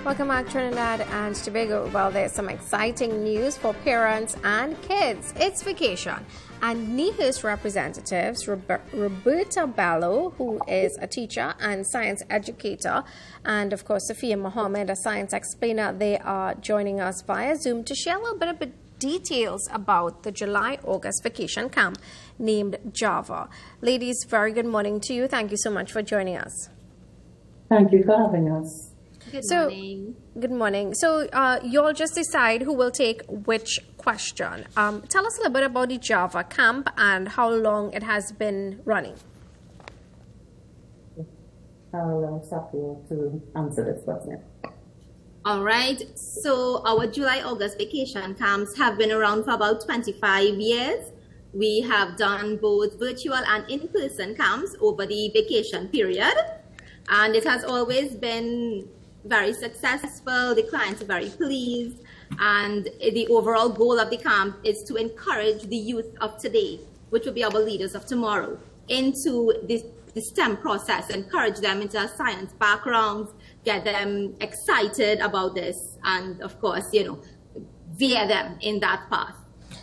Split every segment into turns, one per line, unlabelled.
Welcome back, Trinidad and Tobago. Well, there's some exciting news for parents and kids. It's vacation, and NIHERST representatives Roberta Bello, who is a teacher and science educator, and of course Sophia Mohammed, a science explainer, they are joining us via Zoom to share a little bit of details about the July-August vacation camp named Java. Ladies, very good morning to you. Thank you so much for joining us.
Thank you for having us.
Good morning.
Good morning. So you'll just decide who will take which question. Tell us a little bit about the Java camp and how long it has been running.
I'll allow Sophia to answer this question.
All right. So our July-August vacation camps have been around for about 25 years. We have done both virtual and in-person camps over the vacation period. And it has always been very successful. The clients are very pleased. And the overall goal of the camp is to encourage the youth of today, which will be our leaders of tomorrow, into the STEM process, encourage them into science backgrounds, get them excited about this, and of course, veer them in that path.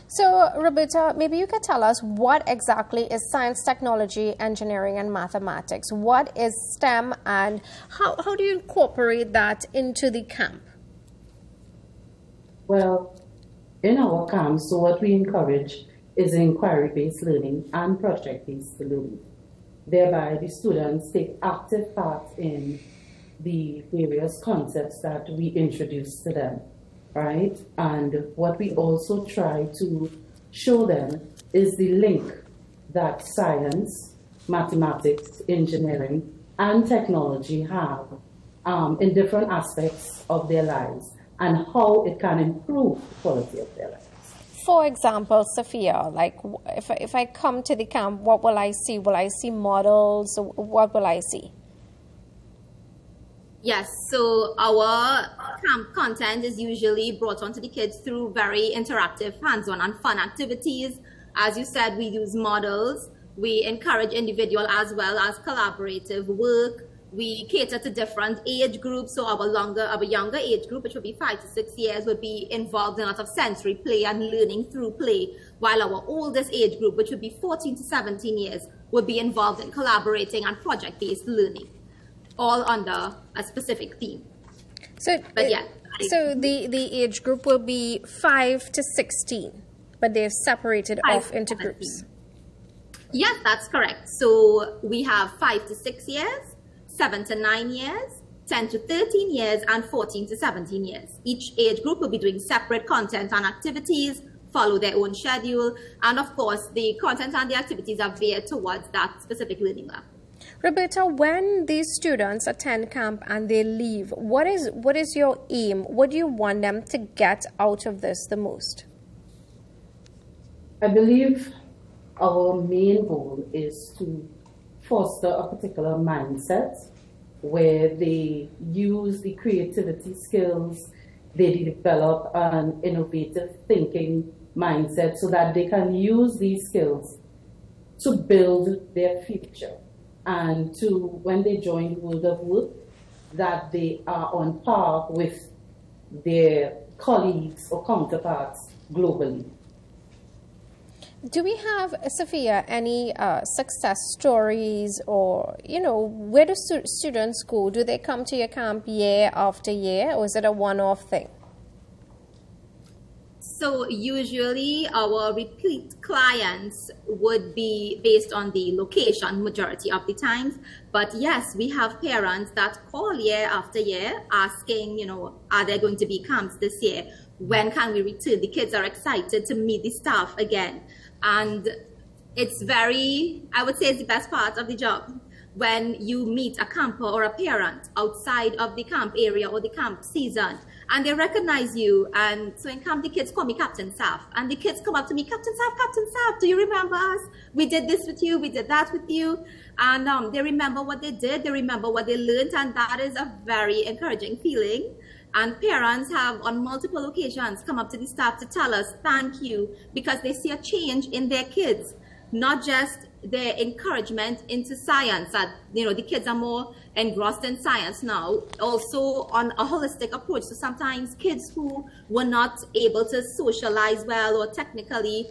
So, Roberta, maybe you could tell us what exactly is science, technology, engineering, and mathematics? What is STEM, and how do you incorporate that into the camp?
Well, in our camps, so what we encourage is inquiry-based learning and project-based learning. Thereby, the students take active part in the various concepts that we introduce to them. Right? And what we also try to show them is the link that science, mathematics, engineering, and technology have in different aspects of their lives and how it can improve the quality of their lives.
For example, Sophia, like if I come to the camp, what will I see? Will I see models? What will I see?
Yes, so our camp content is usually brought onto the kids through very interactive, hands-on and fun activities. As you said, we use models. We encourage individual as well as collaborative work. We cater to different age groups. So our younger age group, which will be 5 to 6 years, will be involved in a lot of sensory play and learning through play, while our oldest age group, which will be 14 to 17 years, will be involved in collaborating and project-based learning, all under a specific theme.
So, so the age group will be 5 to 16, but they've separated off into groups.
Yes, that's correct. So we have 5 to 6 years, 7 to 9 years, 10 to 13 years, and 14 to 17 years. Each age group will be doing separate content and activities, follow their own schedule, and of course, the content and the activities are veered towards that specific learning level.
Roberta, when these students attend camp and they leave, what is your aim? What do you want them to get out of this the most?
I believe our main goal is to foster a particular mindset where they use the creativity skills, they develop an innovative thinking mindset so that they can use these skills to build their future. And to, when they join the world of work, that they are on par with their colleagues or counterparts globally.
Do we have, Sophia, any success stories, or, where do students go? Do they come to your camp year after year, or is it a one-off thing?
So usually our repeat clients would be based on the location majority of the times. But yes, we have parents that call year after year asking, are there going to be camps this year? When can we return? The kids are excited to meet the staff again. And it's I would say it's the best part of the job. When you meet a camper or a parent outside of the camp area or the camp season, and they recognize you. And so in camp, the kids call me Captain Saf. And the kids come up to me, Captain Saf, do you remember us? We did this with you, we did that with you. And they remember what they did, they remember what they learned, and that is a very encouraging feeling. And parents have on multiple occasions come up to the staff to tell us thank you, because they see a change in their kids. Not just their encouragement into science, that, you know, the kids are more engrossed in science now, also on a holistic approach. So sometimes kids who were not able to socialize well or technically,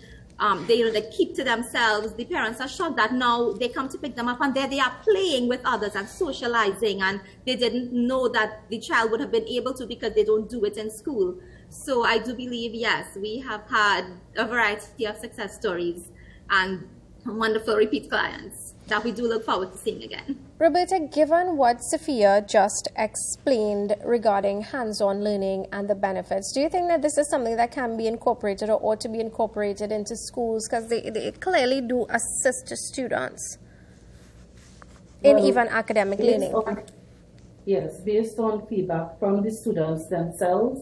they keep to themselves, the parents are shocked that now they come to pick them up and there they are playing with others and socializing, and they didn't know that the child would have been able to because they don't do it in school. So I do believe, yes, we have had a variety of success stories and wonderful repeat clients that we do look forward to seeing again.
Roberta, given what Sophia just explained regarding hands-on learning and the benefits, do you think that this is something that can be incorporated or ought to be incorporated into schools? Because they clearly do assist students in even academic learning.
Yes, based on feedback from the students themselves,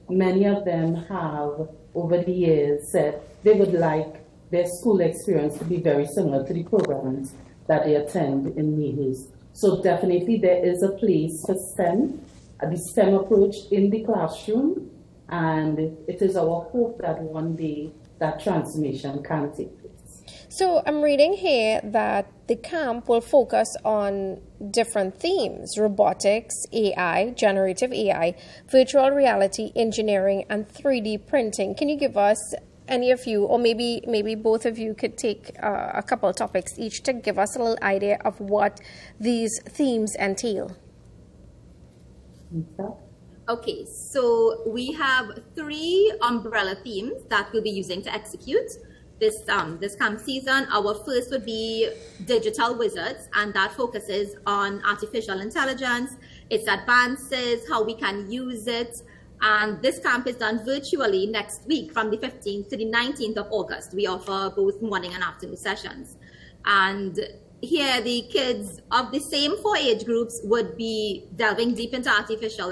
many of them have, over the years, said they would like their school experience to be very similar to the programs that they attend in NIHERST. So definitely there is a place for STEM, the STEM approach in the classroom, and it is our hope that one day that transformation can take place.
So I'm reading here that the camp will focus on different themes: robotics, AI, generative AI, virtual reality, engineering, and 3D printing. Can you give us, any of you, or maybe both of you, could take a couple of topics each to give us a little idea of what these themes entail?
Okay, so we have 3 umbrella themes that we'll be using to execute this camp season. Our first would be digital wizards, and that focuses on artificial intelligence, its advances, how we can use it. And this camp is done virtually next week from the 15th to the 19th of August. We offer both morning and afternoon sessions. And here the kids of the same 4 age groups would be delving deep into artificial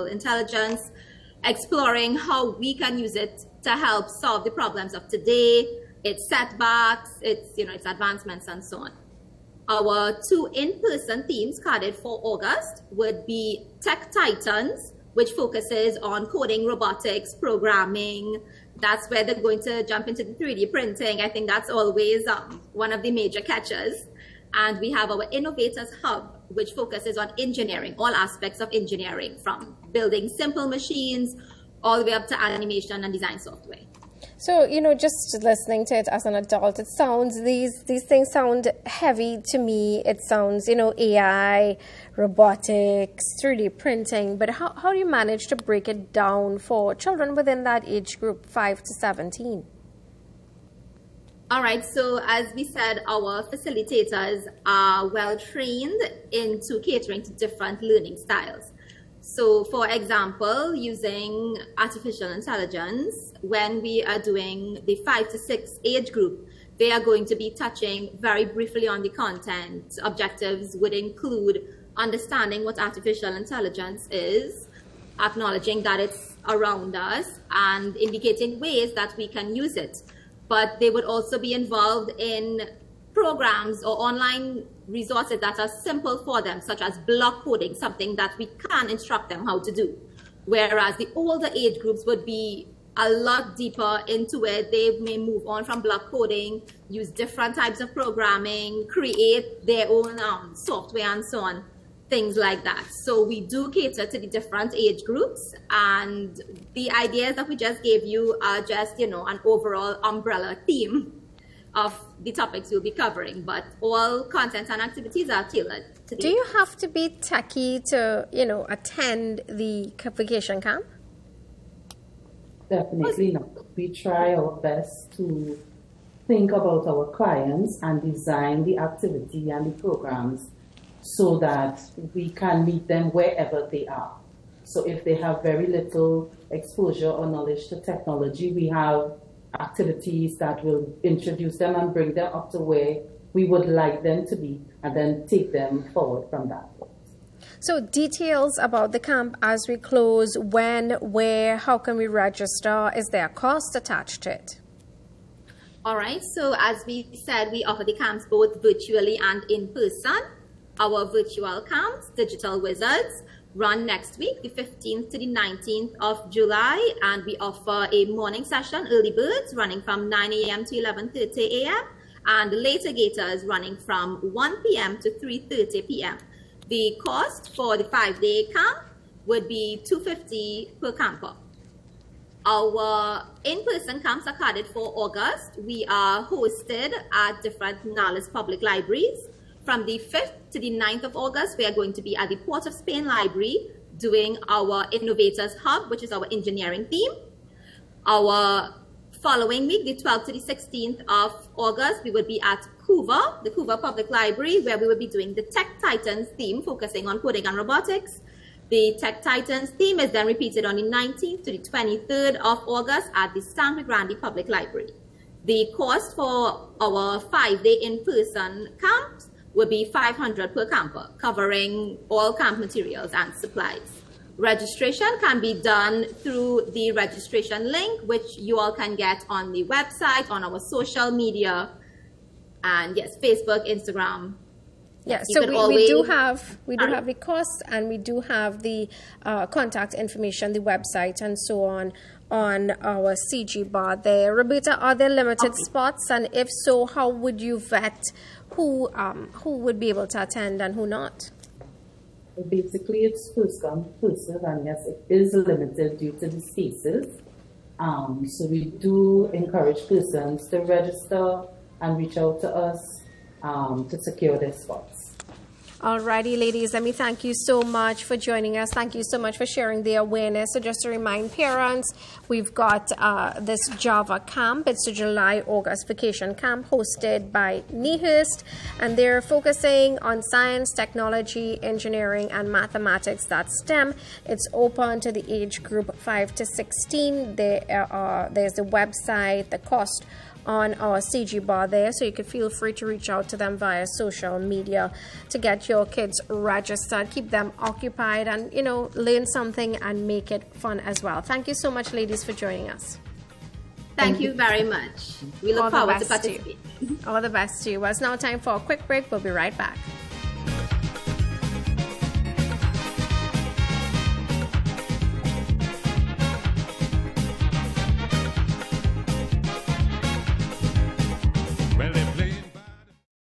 intelligence, exploring how we can use it to help solve the problems of today, its setbacks, its advancements, and so on. Our 2 in-person themes carded for August would be Tech Titans, which focuses on coding, robotics, programming. That's where they're going to jump into the 3D printing. I think that's always one of the major catches. And we have our Innovators Hub, which focuses on engineering, all aspects of engineering, from building simple machines all the way up to animation and design software.
So, just listening to it as an adult, it sounds, these things sound heavy to me. It sounds, AI, robotics, 3D printing, but how do you manage to break it down for children within that age group, 5 to 17?
All right, so as we said, our facilitators are well trained into catering to different learning styles. So, for example, using artificial intelligence, when we are doing the 5 to 6 age group, they are going to be touching very briefly on the content. Objectives would include understanding what artificial intelligence is, acknowledging that it's around us, and indicating ways that we can use it. But they would also be involved in programs or online resources that are simple for them, such as block coding, something that we can instruct them how to do. Whereas the older age groups would be a lot deeper into it. They may move on from block coding, use different types of programming, create their own software and so on, things like that. So we do cater to the different age groups, and the ideas that we just gave you are just, an overall umbrella theme of the topics we'll be covering, but all content and activities are tailored to
Do you have to be techie to, attend the vacation camp?
Definitely not. We try our best to think about our clients and design the activity and the programs so that we can meet them wherever they are. So if they have very little exposure or knowledge to technology, we have activities that will introduce them and bring them up to where we would like them to be, and then take them forward from that point.
So details about the camp as we close: when, where, how can we register? Is there a cost attached to it?
All right, so as we said, we offer the camps both virtually and in person. Our virtual camps, Digital Wizards, run next week, the 15th to the 19th of July, and we offer a morning session, early birds, running from 9 a.m. to 11:30 a.m., and the later gators running from 1 p.m. to 3:30 p.m. The cost for the 5-day camp would be $250 per camper. Our in-person camps are carded for August. We are hosted at different NIHERST public libraries. From the 5th to the 9th of August, we are going to be at the Port of Spain Library doing our Innovators Hub, which is our engineering theme. Our following week, the 12th to the 16th of August, we will be at Couva, the Couva Public Library, where we will be doing the Tech Titans theme, focusing on coding and robotics. The Tech Titans theme is then repeated on the 19th to the 23rd of August at the San Grande Public Library. The cost for our 5-day in-person camps would be $500 per camper, covering all camp materials and supplies. Registration can be done through the registration link, which you all can get on the website, on our social media, and yes, Facebook, Instagram.
Yeah, so we do have the costs, and we do have the contact information, the website, and so on our CG bar there. Roberta, are there limited spots, and if so, how would you vet who would be able to attend and who not?
Basically, it's first come, first serve, and yes, it is limited due to the spaces. So we do encourage persons to register and reach out to us to secure their spots.
Alrighty, ladies, let me thank you so much for joining us. Thank you so much for sharing the awareness. So just to remind parents, we've got this Java camp. It's a July-August vacation camp hosted by NIHERST, and they're focusing on science, technology, engineering, and mathematics. That's STEM. It's open to the age group 5 to 16. There's the website, the cost on our CG bar there, so you can feel free to reach out to them via social media to get your kids registered, keep them occupied, and learn something and make it fun as well. Thank you so much, ladies, for joining us.
Thank you very much. We look forward to participating.
All the best to you. Well, it's now time for a quick break. We'll be right back.